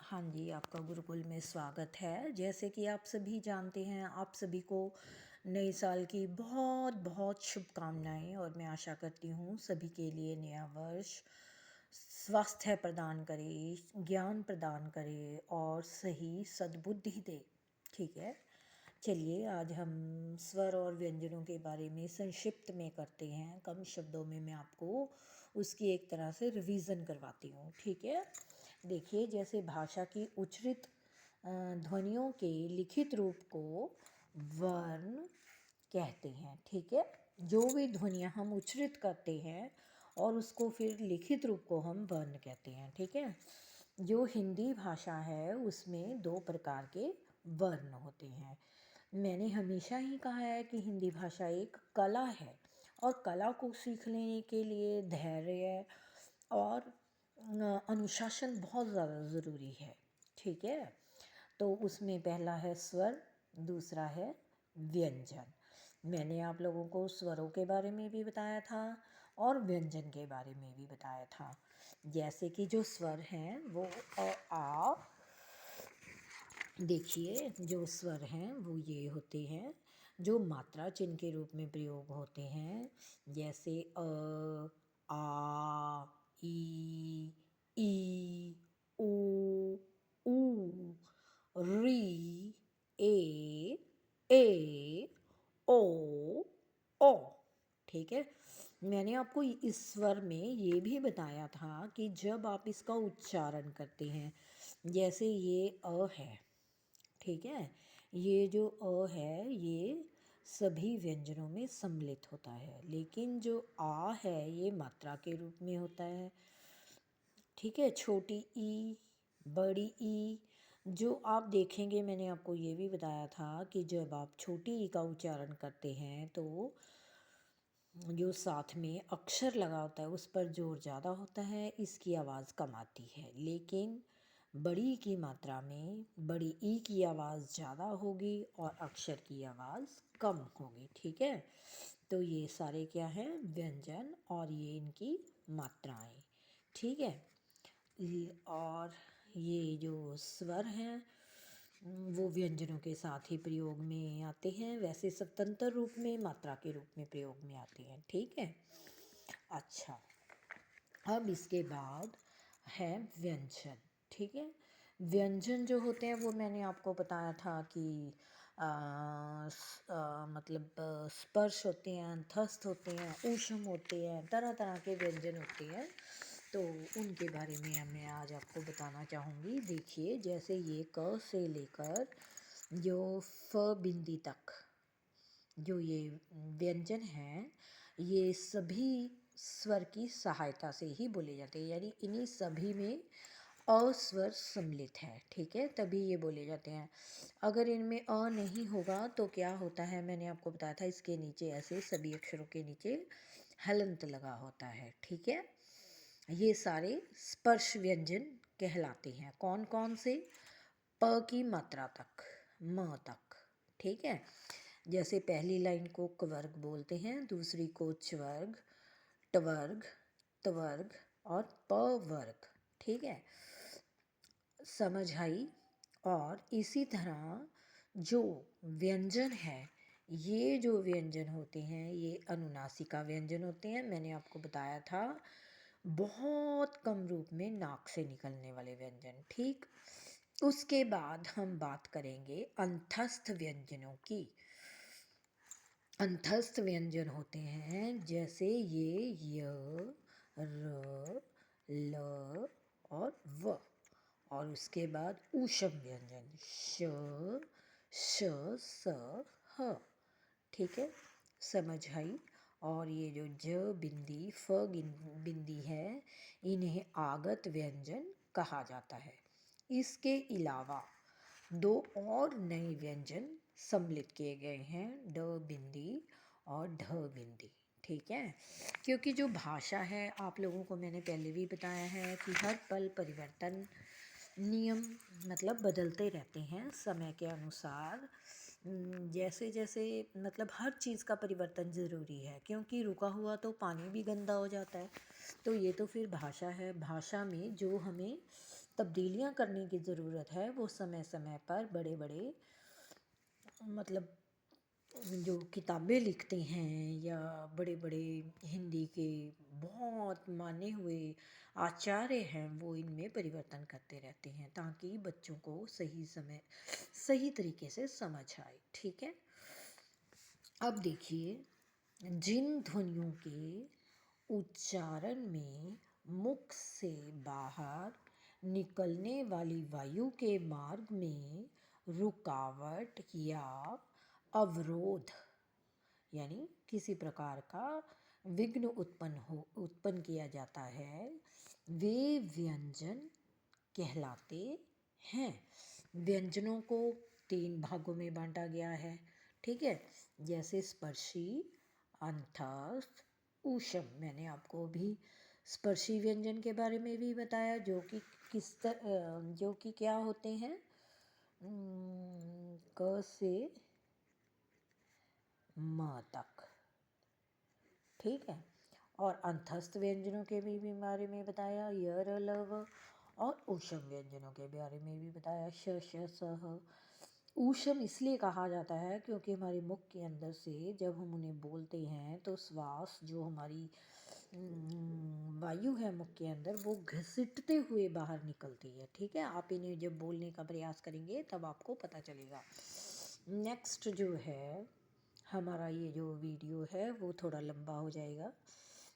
हाँ जी, आपका गुरुकुल में स्वागत है। जैसे कि आप सभी जानते हैं, आप सभी को नए साल की बहुत बहुत शुभकामनाएं और मैं आशा करती हूँ सभी के लिए नया वर्ष स्वास्थ्य प्रदान करे, ज्ञान प्रदान करे और सही सद्बुद्धि दे। ठीक है, चलिए आज हम स्वर और व्यंजनों के बारे में संक्षिप्त में करते हैं। कम शब्दों में मैं आपको उसकी एक तरह से रिवीजन करवाती हूँ। ठीक है, देखिए जैसे भाषा की उच्चरित ध्वनियों के लिखित रूप को वर्ण कहते हैं। ठीक है, जो भी ध्वनियाँ हम उच्चरित करते हैं और उसको फिर लिखित रूप को हम वर्ण कहते हैं। ठीक है, जो हिंदी भाषा है उसमें दो प्रकार के वर्ण होते हैं। मैंने हमेशा ही कहा है कि हिंदी भाषा एक कला है और कला को सीखने के लिए धैर्य और अनुशासन बहुत ज़्यादा ज़रूरी है। ठीक है, तो उसमें पहला है स्वर, दूसरा है व्यंजन। मैंने आप लोगों को स्वरों के बारे में भी बताया था और व्यंजन के बारे में भी बताया था। जैसे कि जो स्वर हैं वो आ, देखिए जो स्वर हैं वो ये होते हैं जो मात्रा चिन्ह के रूप में प्रयोग होते हैं। जैसे आ, ई, उ, ऊ, री, ए, ओ। ठीक है, मैंने आपको इस स्वर में ये भी बताया था कि जब आप इसका उच्चारण करते हैं, जैसे ये अ है। ठीक है, ये जो अ है ये सभी व्यंजनों में सम्मिलित होता है, लेकिन जो आ है ये मात्रा के रूप में होता है। ठीक है, छोटी ई, बड़ी ई, जो आप देखेंगे मैंने आपको ये भी बताया था कि जब आप छोटी ई का उच्चारण करते हैं तो जो साथ में अक्षर लगा होता है उस पर जोर ज़्यादा होता है, इसकी आवाज़ कम आती है। लेकिन बड़ी की मात्रा में बड़ी ई की आवाज़ ज़्यादा होगी और अक्षर की आवाज़ कम होगी। ठीक है, तो ये सारे क्या हैं, व्यंजन और ये इनकी मात्राएं। ठीक है, और ये जो स्वर हैं वो व्यंजनों के साथ ही प्रयोग में आते हैं, वैसे स्वतंत्र रूप में मात्रा के रूप में प्रयोग में आते हैं। ठीक है, अच्छा, अब इसके बाद है व्यंजन। ठीक है, व्यंजन जो होते हैं वो मैंने आपको बताया था कि मतलब स्पर्श होते हैं, अंतस्थ होते हैं, ऊष्म होते हैं, तरह तरह के व्यंजन होते हैं। तो उनके बारे में मैं आज आपको बताना चाहूँगी। देखिए जैसे ये क से लेकर जो फ बिंदी तक जो ये व्यंजन हैं ये सभी स्वर की सहायता से ही बोले जाते हैं, यानी इन्हीं सभी में अ स्वर सम्मिलित है। ठीक है, तभी ये बोले जाते हैं। अगर इनमें अ नहीं होगा तो क्या होता है, मैंने आपको बताया था इसके नीचे ऐसे सभी अक्षरों के नीचे हलंत लगा होता है। ठीक है, ये सारे स्पर्श व्यंजन कहलाते हैं। कौन कौन से, प की मात्रा तक, म तक। ठीक है, जैसे पहली लाइन को कवर्ग बोलते हैं, दूसरी को चवर्ग, टवर्ग, तवर्ग और पवर्ग। ठीक है, समझ आई। और इसी तरह जो व्यंजन है, ये जो व्यंजन होते हैं ये अनुनासिका व्यंजन होते हैं। मैंने आपको बताया था बहुत कम रूप में नाक से निकलने वाले व्यंजन। ठीक, उसके बाद हम बात करेंगे अंतस्थ व्यंजनों की। अंतस्थ व्यंजन होते हैं जैसे ये य, र, ल और व। और उसके बाद ऊषम व्यंजन श, श, स, ह। ठीक है, समझ आई। और ये जो ज बिंदी फ बिंदी है इन्हें आगत व्यंजन कहा जाता है। इसके अलावा दो और नए व्यंजन सम्मिलित किए गए हैं, ड बिंदी और ढ बिंदी। ठीक है, क्योंकि जो भाषा है आप लोगों को मैंने पहले भी बताया है कि हर पल परिवर्तन नियम मतलब बदलते रहते हैं समय के अनुसार। जैसे जैसे मतलब हर चीज़ का परिवर्तन ज़रूरी है, क्योंकि रुका हुआ तो पानी भी गंदा हो जाता है। तो ये तो फिर भाषा है, भाषा में जो हमें तब्दीलियाँ करने की ज़रूरत है, वो समय समय पर बड़े बड़े मतलब जो किताबें लिखते हैं या बड़े बड़े हिंदी के बहुत माने हुए आचार्य हैं, वो इनमें परिवर्तन करते रहते हैं ताकि बच्चों को सही समय सही तरीके से समझ आए। ठीक है, अब देखिए, जिन ध्वनियों के उच्चारण में मुख से बाहर निकलने वाली वायु के मार्ग में रुकावट या अवरोध यानी किसी प्रकार का विघ्न उत्पन्न किया जाता है, वे व्यंजन कहलाते हैं। व्यंजनों को 3 भागों में बांटा गया है। ठीक है, जैसे स्पर्शी, अंतस्थ, ऊष्म। मैंने आपको भी स्पर्शी व्यंजन के बारे में भी बताया, जो कि जो कि क्या होते हैं, क से म तक। ठीक है, और अंतस्थ व्यंजनों के भी बारे में बताया, य र ल व। और ऊष्म व्यंजनों के बारे में भी बताया, श श स ह। ऊष्म इसलिए कहा जाता है क्योंकि हमारे मुख के अंदर से जब हम उन्हें बोलते हैं तो श्वास जो हमारी वायु है मुख के अंदर, वो घसीटते हुए बाहर निकलती है। ठीक है, आप इन्हें जब बोलने का प्रयास करेंगे तब आपको पता चलेगा। नेक्स्ट जो है हमारा ये जो वीडियो है वो थोड़ा लंबा हो जाएगा।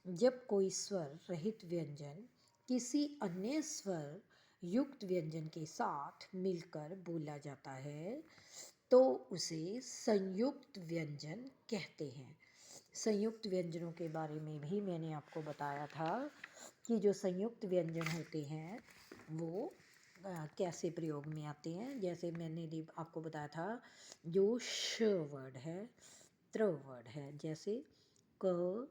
जब कोई स्वर रहित व्यंजन किसी अन्य स्वर युक्त व्यंजन के साथ मिलकर बोला जाता है तो उसे संयुक्त व्यंजन कहते हैं। संयुक्त व्यंजनों के बारे में भी मैंने आपको बताया था कि जो संयुक्त व्यंजन होते हैं वो कैसे प्रयोग में आते हैं। जैसे मैंने आपको बताया था, जो श वर्ड है, त्र वर्ड है, जैसे क